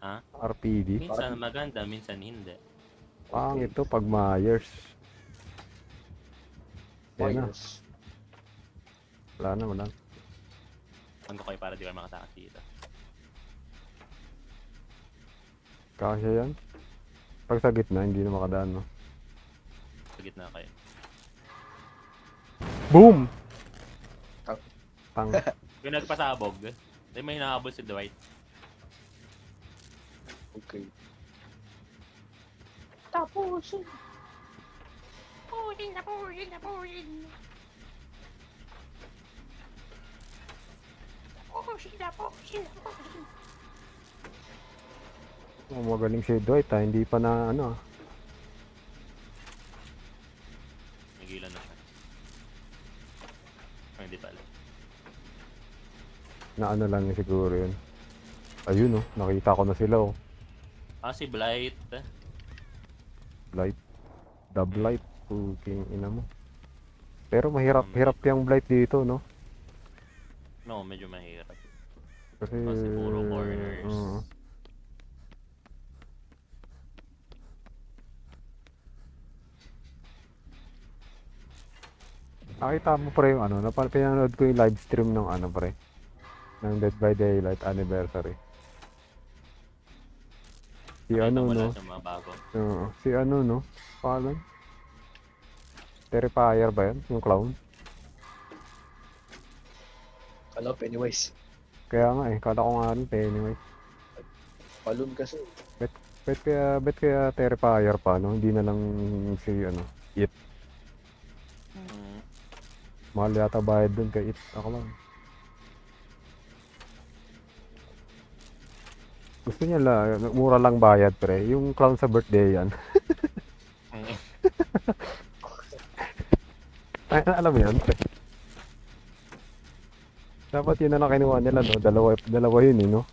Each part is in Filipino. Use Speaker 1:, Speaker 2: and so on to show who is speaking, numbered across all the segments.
Speaker 1: Ha?
Speaker 2: RPD?
Speaker 1: Minsan maganda, minsan hindi.
Speaker 2: Pangit to pag Myers. Yan na.
Speaker 3: Myers.
Speaker 2: Wala na, wala.
Speaker 1: Ano kayo para di kayo makatakas dito?
Speaker 2: Kasya yan. Pag sa gitna, hindi na makadaan, no?
Speaker 1: Sa gitna kayo.
Speaker 2: Boom!
Speaker 3: Tang.
Speaker 2: Tang.
Speaker 1: Yung nagpasabog, di may hinahabol si Dwight.
Speaker 3: Okay.
Speaker 4: Tapusin. Tapusin.
Speaker 2: Oh, magaling si Dwight, ha? Hindi pa na, ano, ah.
Speaker 1: Nagilan na siya. Ay, hindi pala.
Speaker 2: Na ano lang siguro yun. Ayun, oh. Nakita ko na sila, oh.
Speaker 1: Ah, si Blight.
Speaker 2: Blight. The Blight. Puking ina mo. Pero mahirap yung Blight dito, no?
Speaker 1: No, medyo mahirap.
Speaker 2: Kasi...
Speaker 1: Kasi puro corners.
Speaker 2: Nakita mo pre yung ano, pinanood ko yung live stream ng ano pre. Ng Dead by Daylight anniversary. Si ano no?
Speaker 1: Sa mga bago.
Speaker 2: Si ano no? Paano? Terrifier ba yan? Yung clown?
Speaker 3: Hello, Pennywise.
Speaker 2: Kaya nga eh, kala ko nga rin anyway.
Speaker 3: Balloon kasi.
Speaker 2: Bet kaya Terrifier pa no? Hindi na lang si ano, It. Mahal yata bayad dun kay It. Ako lang. Gusto niya mura lang bayad pre. Yung clown sa birthday yan. Ay, alam mo yan pre. Dapat yun na lang kinuha nila no. Dalawa yun eh no.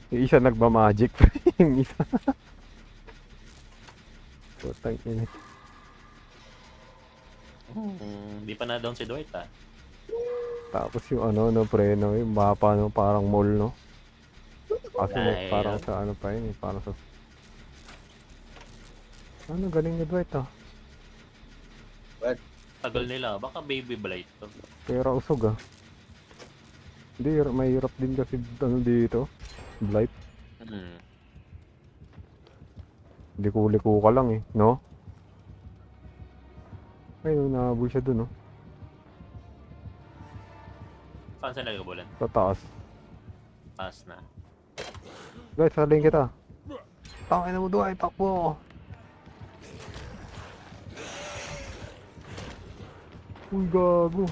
Speaker 2: Yung isa nagba-magic pre. Yung isa. Putang ina.
Speaker 1: Di pa na down si Dwight ah.
Speaker 2: Tapos yung ano no pre no, yung mapa no, parang mall no. Kasi parang sa ano pa yun, parang sa ano galing ni Dwight ah.
Speaker 1: Tagal nila, baka baby Blight to.
Speaker 2: Pero usog ah. Hindi, mahirap din kasi ano dito. Blight. Liko-liko ka lang eh, no? Ayun, nahabol siya dun, no?
Speaker 1: Saan sila nagabulan?
Speaker 2: Sa taas.
Speaker 1: Taas na.
Speaker 2: Guys, saling kita. Tangin na mo doon, takbo! Uy, gago.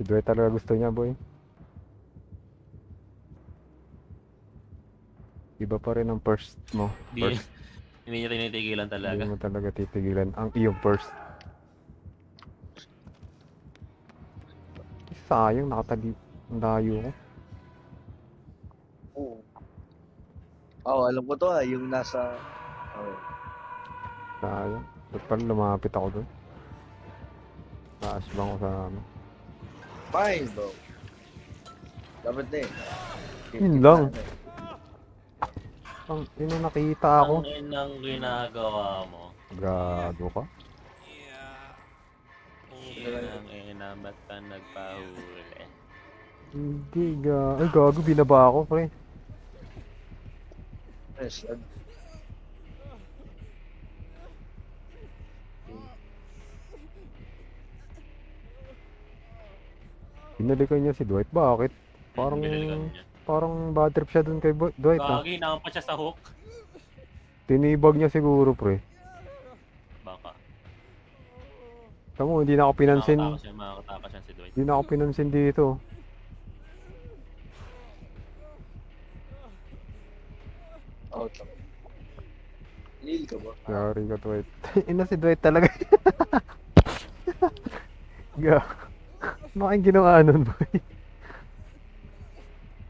Speaker 2: Si Dwight talaga gusto niya, boy. Iba pa rin ang first mo. First.
Speaker 1: Hindi niya tinitigilan talaga.
Speaker 2: Hindi mo talaga titigilan ang iyong first. Sayang, nakatali. Ang layo ko.
Speaker 3: Oo. Oh, alam ko to yung nasa... Oh.
Speaker 2: Sayang. Ba't pala lumapit ako doon? Taas bang ko sa ano?
Speaker 3: Fine, bro. Dapat na eh.
Speaker 2: Yun lang. Ang ina nakita ako.
Speaker 1: Ang inang ginagawa mo.
Speaker 2: Gago ka?
Speaker 1: Inang ina, ba't ka nagpahuli?
Speaker 2: Hindi, ay gago, binaba ako, pre.
Speaker 3: Yes,
Speaker 2: Binalikan niya si Dwight, bakit?
Speaker 1: Binalikan niya.
Speaker 2: Parang bad trip siya dun kay Dwight, ha?
Speaker 1: Gagi, nakampa siya sa hook.
Speaker 2: Tinibag niya siguro, pre.
Speaker 1: Baka.
Speaker 2: Tamo, hindi na ako pinansin.
Speaker 1: Makakatakas siya si Dwight.
Speaker 2: Hindi na ako pinansin dito.
Speaker 3: out lang. Lil ka ba?
Speaker 2: Sorry ka, Dwight. Ina si Dwight talaga. Makain ginawa nun, boy.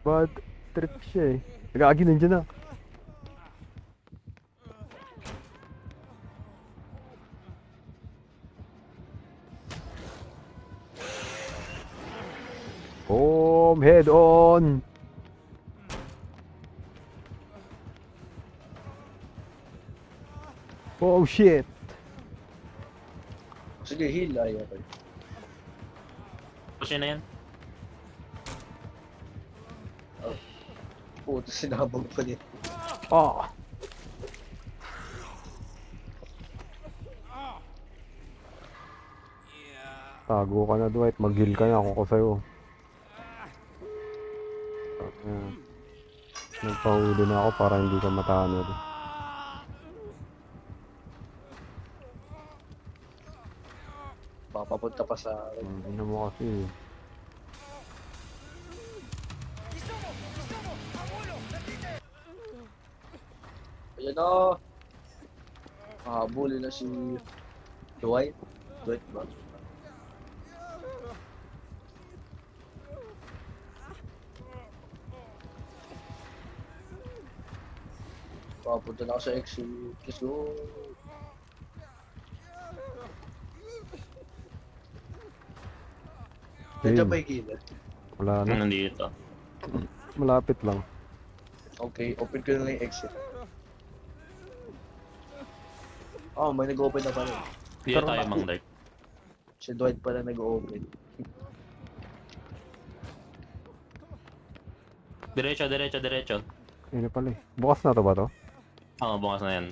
Speaker 2: Bad trip siya eh. Nagagi nandiyan na. head on! Oh shit!
Speaker 3: Sige, heal. Ay, okay.
Speaker 1: Push na yan.
Speaker 3: Puto, sinabog pa din.
Speaker 2: Ah! Tago ka na, Dwight. Mag-heal ka na ako sa'yo. Nagpahuli na ako para hindi ka matanod.
Speaker 3: Papapunta pa sa akin.
Speaker 2: Ano mo kasi.
Speaker 3: Ayan na. Habulin na si Dwight. Dwight ba? Papunta na ako sa exit. Let's go. Nandiyan ba yung healer?
Speaker 2: Wala na.
Speaker 1: Nandito.
Speaker 2: Malapit lang.
Speaker 3: Okay, open ko na lang yung exit. Oh, may nag-open na pala.
Speaker 1: Dito tayo, Mang Dark.
Speaker 3: Si Dwight pala nag-open.
Speaker 1: Diretso, diretso, diretso.
Speaker 2: Yun na pala eh. Bukas na to ba to?
Speaker 1: Oo, bukas na yan.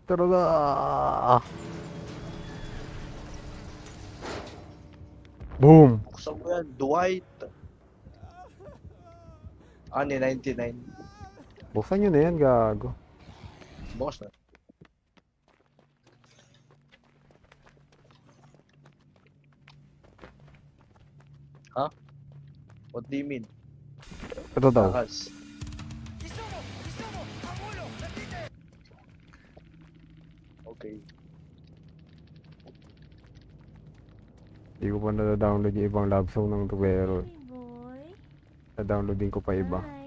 Speaker 2: Pero na! Boom!
Speaker 3: Buksan mo yan, Dwight. Ni 99.
Speaker 2: Buksan nyo na yan, gago.
Speaker 3: Bukas na. Ha? What do you mean?
Speaker 2: Ito daw.
Speaker 3: Takas. Okay.
Speaker 2: Hindi ko pa na-download yung ibang love song ng Tubero.
Speaker 5: Hey boy.
Speaker 2: Na-downloadin ko pa iba.
Speaker 5: Hi.